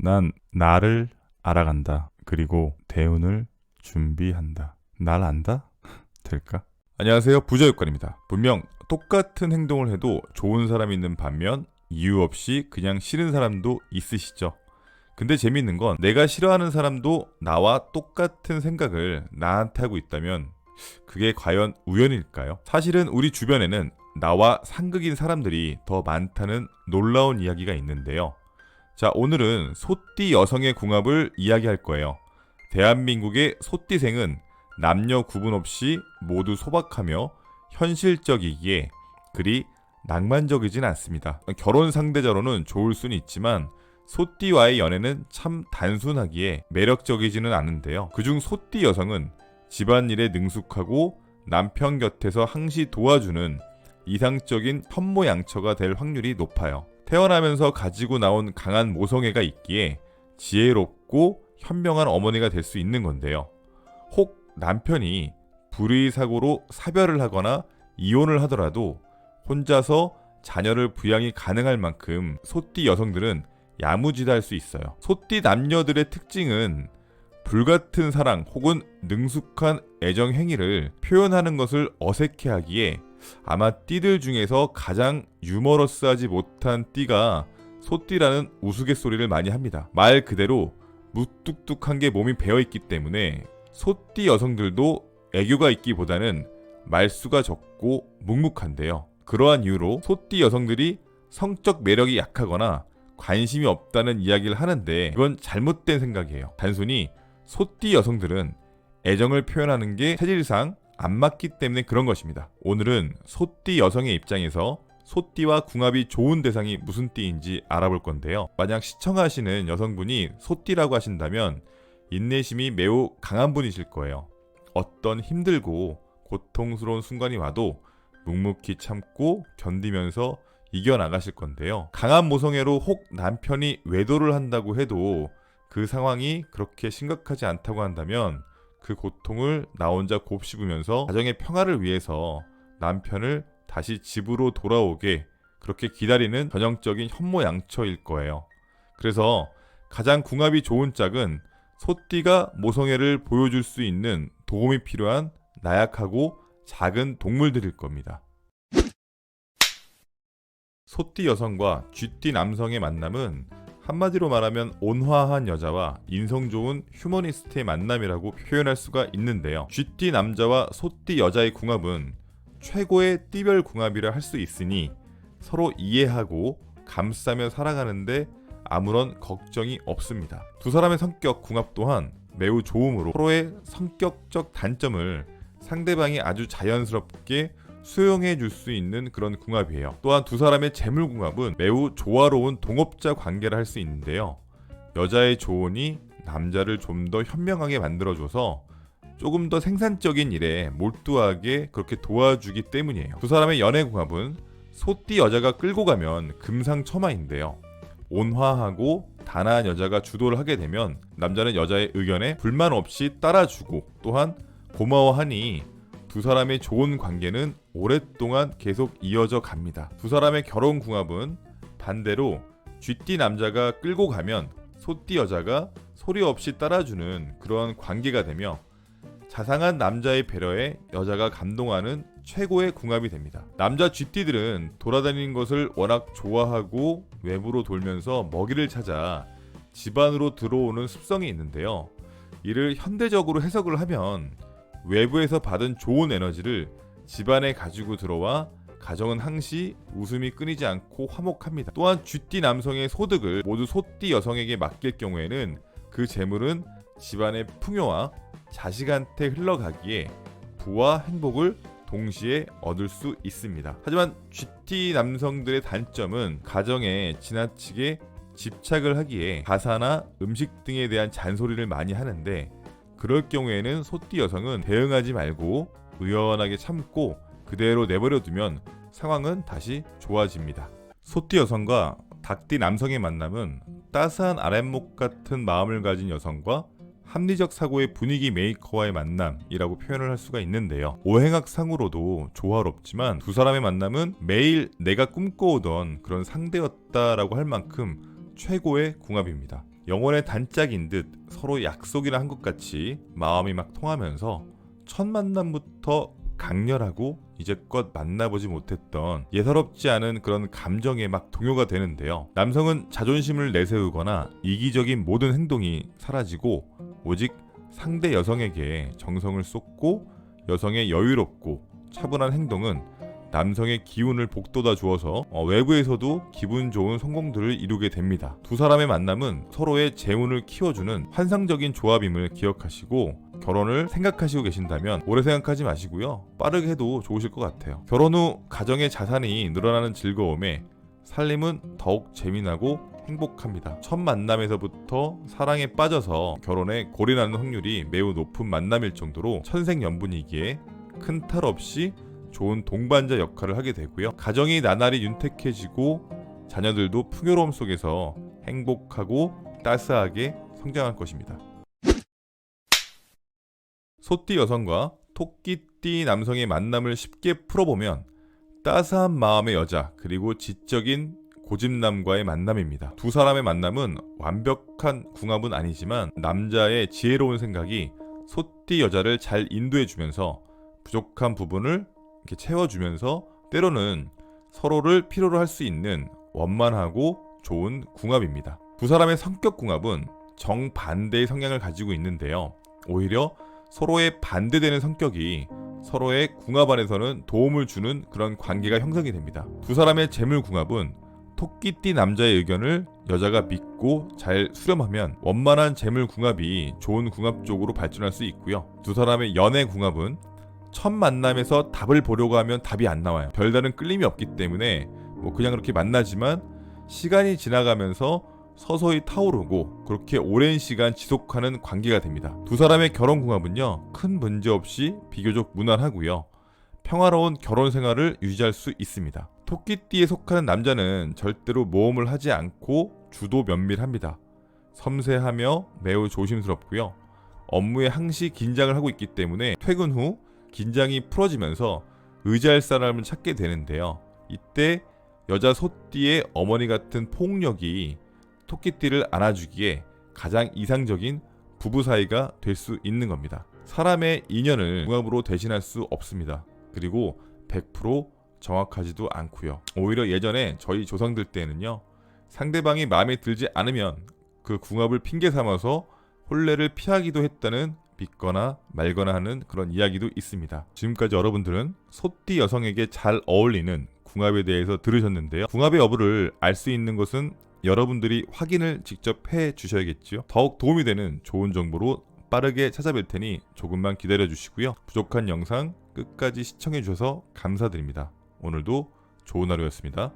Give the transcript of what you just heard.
난 나를 알아간다. 그리고 대운을 준비한다. 날 안다? 될까? 안녕하세요. 부자유권입니다. 분명 똑같은 행동을 해도 좋은 사람이 있는 반면 이유 없이 그냥 싫은 사람도 있으시죠? 근데 재밌는 건 내가 싫어하는 사람도 나와 똑같은 생각을 나한테 하고 있다면 그게 과연 우연일까요? 사실은 우리 주변에는 나와 상극인 사람들이 더 많다는 놀라운 이야기가 있는데요. 자, 오늘은 소띠 여성의 궁합을 이야기할 거예요. 대한민국의 소띠생은 남녀 구분 없이 모두 소박하며 현실적이기에 그리 낭만적이진 않습니다. 결혼 상대자로는 좋을 수는 있지만 소띠와의 연애는 참 단순하기에 매력적이지는 않은데요. 그중 소띠 여성은 집안일에 능숙하고 남편 곁에서 항시 도와주는 이상적인 현모양처가 될 확률이 높아요. 태어나면서 가지고 나온 강한 모성애가 있기에 지혜롭고 현명한 어머니가 될 수 있는 건데요. 혹 남편이 불의 사고로 사별을 하거나 이혼을 하더라도 혼자서 자녀를 부양이 가능할 만큼 소띠 여성들은 야무지다 할 수 있어요. 소띠 남녀들의 특징은 불같은 사랑 혹은 능숙한 애정 행위를 표현하는 것을 어색해하기에 아마 띠들 중에서 가장 유머러스하지 못한 띠가 소띠라는 우스갯소리를 많이 합니다. 말 그대로 무뚝뚝한 게 몸이 배어있기 때문에 소띠 여성들도 애교가 있기보다는 말수가 적고 묵묵한데요. 그러한 이유로 소띠 여성들이 성적 매력이 약하거나 관심이 없다는 이야기를 하는데 이건 잘못된 생각이에요. 단순히 소띠 여성들은 애정을 표현하는 게 체질상 안 맞기 때문에 그런 것입니다. 오늘은 소띠 여성의 입장에서 소띠와 궁합이 좋은 대상이 무슨 띠인지 알아볼 건데요. 만약 시청하시는 여성분이 소띠라고 하신다면 인내심이 매우 강한 분이실 거예요. 어떤 힘들고 고통스러운 순간이 와도 묵묵히 참고 견디면서 이겨나가실 건데요. 강한 모성애로 혹 남편이 외도를 한다고 해도 그 상황이 그렇게 심각하지 않다고 한다면 그 고통을 나 혼자 곱씹으면서 가정의 평화를 위해서 남편을 다시 집으로 돌아오게 그렇게 기다리는 전형적인 현모양처일 거예요. 그래서 가장 궁합이 좋은 짝은 소띠가 모성애를 보여줄 수 있는 도움이 필요한 나약하고 작은 동물들일 겁니다. 소띠 여성과 쥐띠 남성의 만남은 한마디로 말하면 온화한 여자와 인성 좋은 휴머니스트의 만남이라고 표현할 수가 있는데요. 쥐띠 남자와 소띠 여자의 궁합은 최고의 띠별 궁합이라 할 수 있으니 서로 이해하고 감싸며 살아가는데 아무런 걱정이 없습니다. 두 사람의 성격 궁합 또한 매우 좋으므로 서로의 성격적 단점을 상대방이 아주 자연스럽게 수용해 줄 수 있는 그런 궁합이에요. 또한 두 사람의 재물 궁합은 매우 조화로운 동업자 관계를 할 수 있는데요. 여자의 조언이 남자를 좀 더 현명하게 만들어줘서 조금 더 생산적인 일에 몰두하게 그렇게 도와주기 때문이에요. 두 사람의 연애 궁합은 소띠 여자가 끌고 가면 금상첨화인데요. 온화하고 단아한 여자가 주도를 하게 되면 남자는 여자의 의견에 불만 없이 따라주고 또한 고마워하니 두 사람의 좋은 관계는 오랫동안 계속 이어져 갑니다. 두 사람의 결혼 궁합은 반대로 쥐띠 남자가 끌고 가면 소띠 여자가 소리 없이 따라주는 그런 관계가 되며 자상한 남자의 배려에 여자가 감동하는 최고의 궁합이 됩니다. 남자 쥐띠들은 돌아다니는 것을 워낙 좋아하고 외부로 돌면서 먹이를 찾아 집 안으로 들어오는 습성이 있는데요. 이를 현대적으로 해석을 하면 외부에서 받은 좋은 에너지를 집안에 가지고 들어와 가정은 항시 웃음이 끊이지 않고 화목합니다. 또한 쥐띠 남성의 소득을 모두 소띠 여성에게 맡길 경우에는 그 재물은 집안의 풍요와 자식한테 흘러가기에 부와 행복을 동시에 얻을 수 있습니다. 하지만 쥐띠 남성들의 단점은 가정에 지나치게 집착을 하기에 가사나 음식 등에 대한 잔소리를 많이 하는데 그럴 경우에는 소띠 여성은 대응하지 말고 의연하게 참고 그대로 내버려 두면 상황은 다시 좋아집니다. 소띠 여성과 닭띠 남성의 만남은 따스한 아랫목 같은 마음을 가진 여성과 합리적 사고의 분위기 메이커와의 만남이라고 표현을 할 수가 있는데요. 오행학상으로도 조화롭지만 두 사람의 만남은 매일 내가 꿈꿔오던 그런 상대였다라고 할 만큼 최고의 궁합입니다. 영혼의 단짝인 듯 서로 약속이나 한 것 같이 마음이 막 통하면서 첫 만남부터 강렬하고 이제껏 만나보지 못했던 예사롭지 않은 그런 감정에 막 동요가 되는데요. 남성은 자존심을 내세우거나 이기적인 모든 행동이 사라지고 오직 상대 여성에게 정성을 쏟고 여성의 여유롭고 차분한 행동은 남성의 기운을 북돋아 주어서 외부에서도 기분 좋은 성공들을 이루게 됩니다. 두 사람의 만남은 서로의 재운을 키워주는 환상적인 조합임을 기억하시고 결혼을 생각하시고 계신다면 오래 생각하지 마시고요. 빠르게 해도 좋으실 것 같아요. 결혼 후 가정의 자산이 늘어나는 즐거움에 살림은 더욱 재미나고 행복합니다. 첫 만남에서부터 사랑에 빠져서 결혼에 골인하는 확률이 매우 높은 만남일 정도로 천생연분이기에 큰 탈 없이 좋은 동반자 역할을 하게 되고요. 가정이 나날이 윤택해지고 자녀들도 풍요로움 속에서 행복하고 따스하게 성장할 것입니다. 소띠 여성과 토끼띠 남성의 만남을 쉽게 풀어보면 따스한 마음의 여자 그리고 지적인 고집남과의 만남입니다. 두 사람의 만남은 완벽한 궁합은 아니지만 남자의 지혜로운 생각이 소띠 여자를 잘 인도해주면서 부족한 부분을 이렇게 채워주면서 때로는 서로를 필요로 할 수 있는 원만하고 좋은 궁합입니다. 두 사람의 성격 궁합은 정반대의 성향을 가지고 있는데요. 오히려 서로의 반대되는 성격이 서로의 궁합 안에서는 도움을 주는 그런 관계가 형성이 됩니다. 두 사람의 재물 궁합은 토끼띠 남자의 의견을 여자가 믿고 잘 수렴하면 원만한 재물 궁합이 좋은 궁합 쪽으로 발전할 수 있고요. 두 사람의 연애 궁합은 첫 만남에서 답을 보려고 하면 답이 안 나와요. 별다른 끌림이 없기 때문에 그냥 그렇게 만나지만 시간이 지나가면서 서서히 타오르고 그렇게 오랜 시간 지속하는 관계가 됩니다. 두 사람의 결혼 궁합은요, 큰 문제 없이 비교적 무난하고요. 평화로운 결혼 생활을 유지할 수 있습니다. 토끼띠에 속하는 남자는 절대로 모험을 하지 않고 주도 면밀합니다. 섬세하며 매우 조심스럽고요. 업무에 항시 긴장을 하고 있기 때문에 퇴근 후 긴장이 풀어지면서 의지할 사람을 찾게 되는데요. 이때 여자 소띠의 어머니 같은 폭력이 토끼띠를 안아주기에 가장 이상적인 부부 사이가 될 수 있는 겁니다. 사람의 인연을 궁합으로 대신할 수 없습니다. 그리고 100% 정확하지도 않고요. 오히려 예전에 저희 조상들 때는요, 상대방이 마음에 들지 않으면 그 궁합을 핑계 삼아서 혼례를 피하기도 했다는 믿거나 말거나 하는 그런 이야기도 있습니다. 지금까지 여러분들은 소띠 여성에게 잘 어울리는 궁합에 대해서 들으셨는데요. 궁합의 여부를 알 수 있는 것은 여러분들이 확인을 직접 해 주셔야겠죠. 더욱 도움이 되는 좋은 정보로 빠르게 찾아뵐 테니 조금만 기다려 주시고요. 부족한 영상 끝까지 시청해 주셔서 감사드립니다. 오늘도 좋은 하루였습니다.